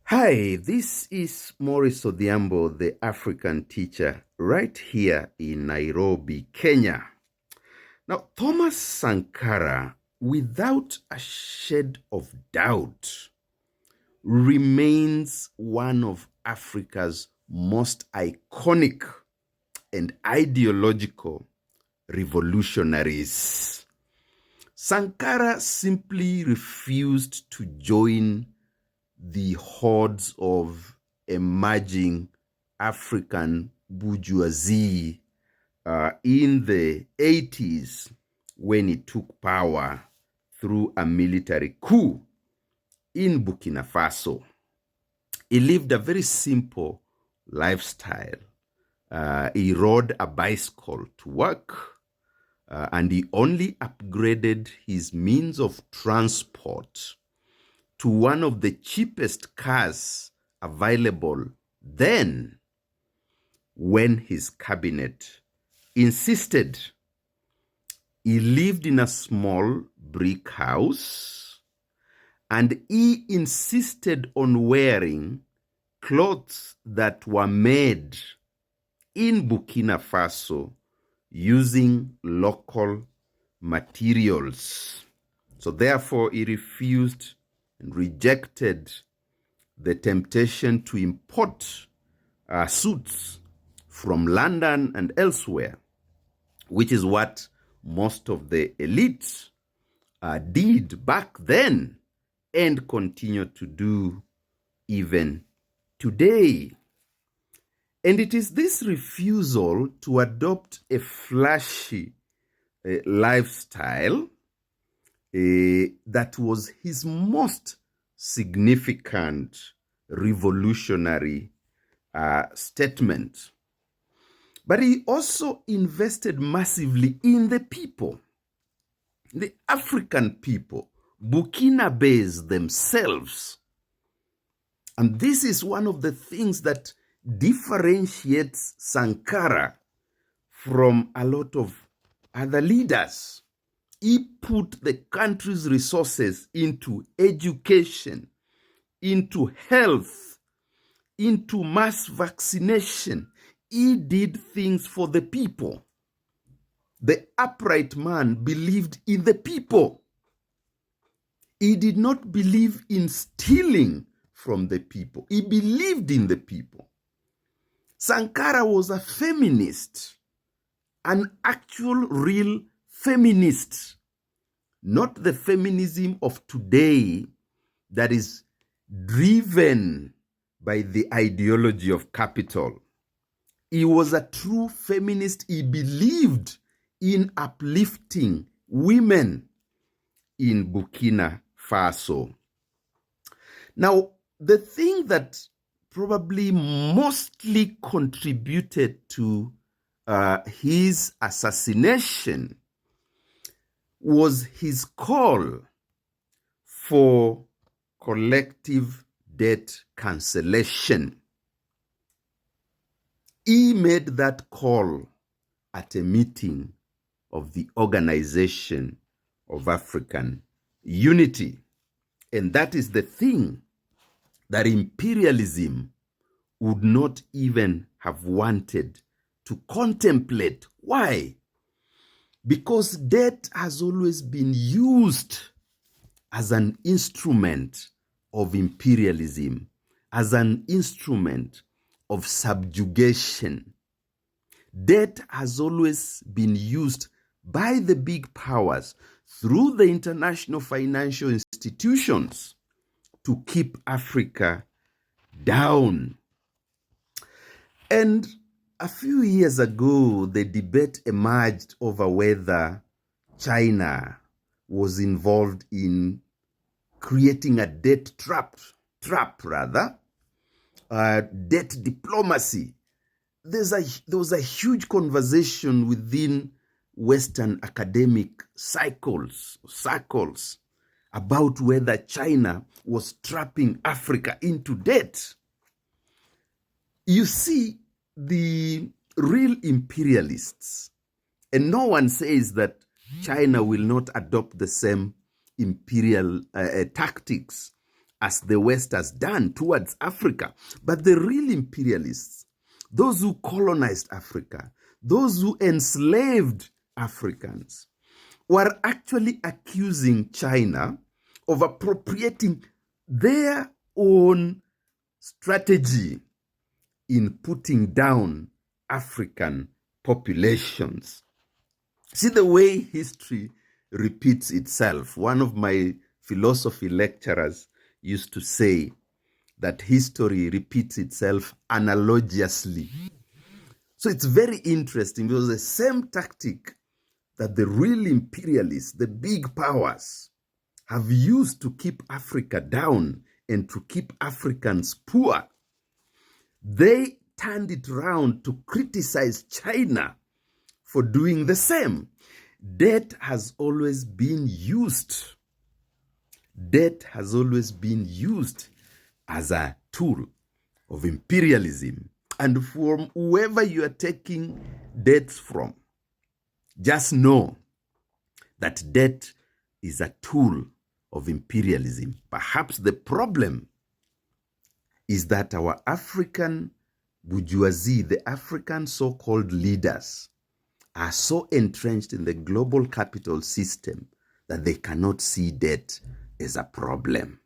Hi, this is Maurice Odhiambo, the African teacher, right here in Nairobi, Kenya. Now, Thomas Sankara, without a shade of doubt, remains one of Africa's most iconic and ideological revolutionaries. Sankara simply refused to join the hordes of emerging African bourgeoisie in the 80s when he took power through a military coup in Burkina Faso. He lived a very simple lifestyle. He rode a bicycle to work, and he only upgraded his means of transport to one of the cheapest cars available then, when his cabinet insisted. He lived in a small brick house, and he insisted on wearing clothes that were made in Burkina Faso using local materials. So therefore, he refused and rejected the temptation to import suits from London and elsewhere, which is what most of the elites did back then and continue to do even today. And it is this refusal to adopt a flashy lifestyle that was his most significant revolutionary statement. But he also invested massively in the people, the African people, Burkinabés themselves. And this is one of the things that differentiates Sankara from a lot of other leaders. He put the country's resources into education, into health, into mass vaccination. He did things for the people. The upright man believed in the people. He did not believe in stealing from the people. He believed in the people. Sankara was a feminist, an actual real feminist, not the feminism of today that is driven by the ideology of capital. He was a true feminist. He believed in uplifting women in Burkina Faso. Now, the thing that probably mostly contributed to his assassination was his call for collective debt cancellation. He made that call at a meeting of the Organization of African Unity. And that is the thing that imperialism would not even have wanted to contemplate. Why? Because debt has always been used as an instrument of imperialism, as an instrument of subjugation. Debt has always been used by the big powers through the international financial institutions to keep Africa down. And a few years ago, the debate emerged over whether China was involved in creating a debt trap, debt diplomacy. There was a huge conversation within Western academic circles about whether China was trapping Africa into debt. You see, the real imperialists, and no one says that China will not adopt the same imperial tactics as the West has done towards Africa. But the real imperialists, those who colonized Africa, those who enslaved Africans, were actually accusing China of appropriating their own strategy in putting down African populations. See the way history repeats itself. One of my philosophy lecturers used to say that history repeats itself analogously. So it's very interesting because the same tactic that the real imperialists, the big powers, have used to keep Africa down and to keep Africans poor, they turned it around to criticize China for doing the same. Debt has always been used. Debt has always been used as a tool of imperialism. And from whoever you are taking debts from, just know that debt is a tool of imperialism. Perhaps the problem is that our African bourgeoisie, the African so-called leaders, are so entrenched in the global capital system that they cannot see debt as a problem.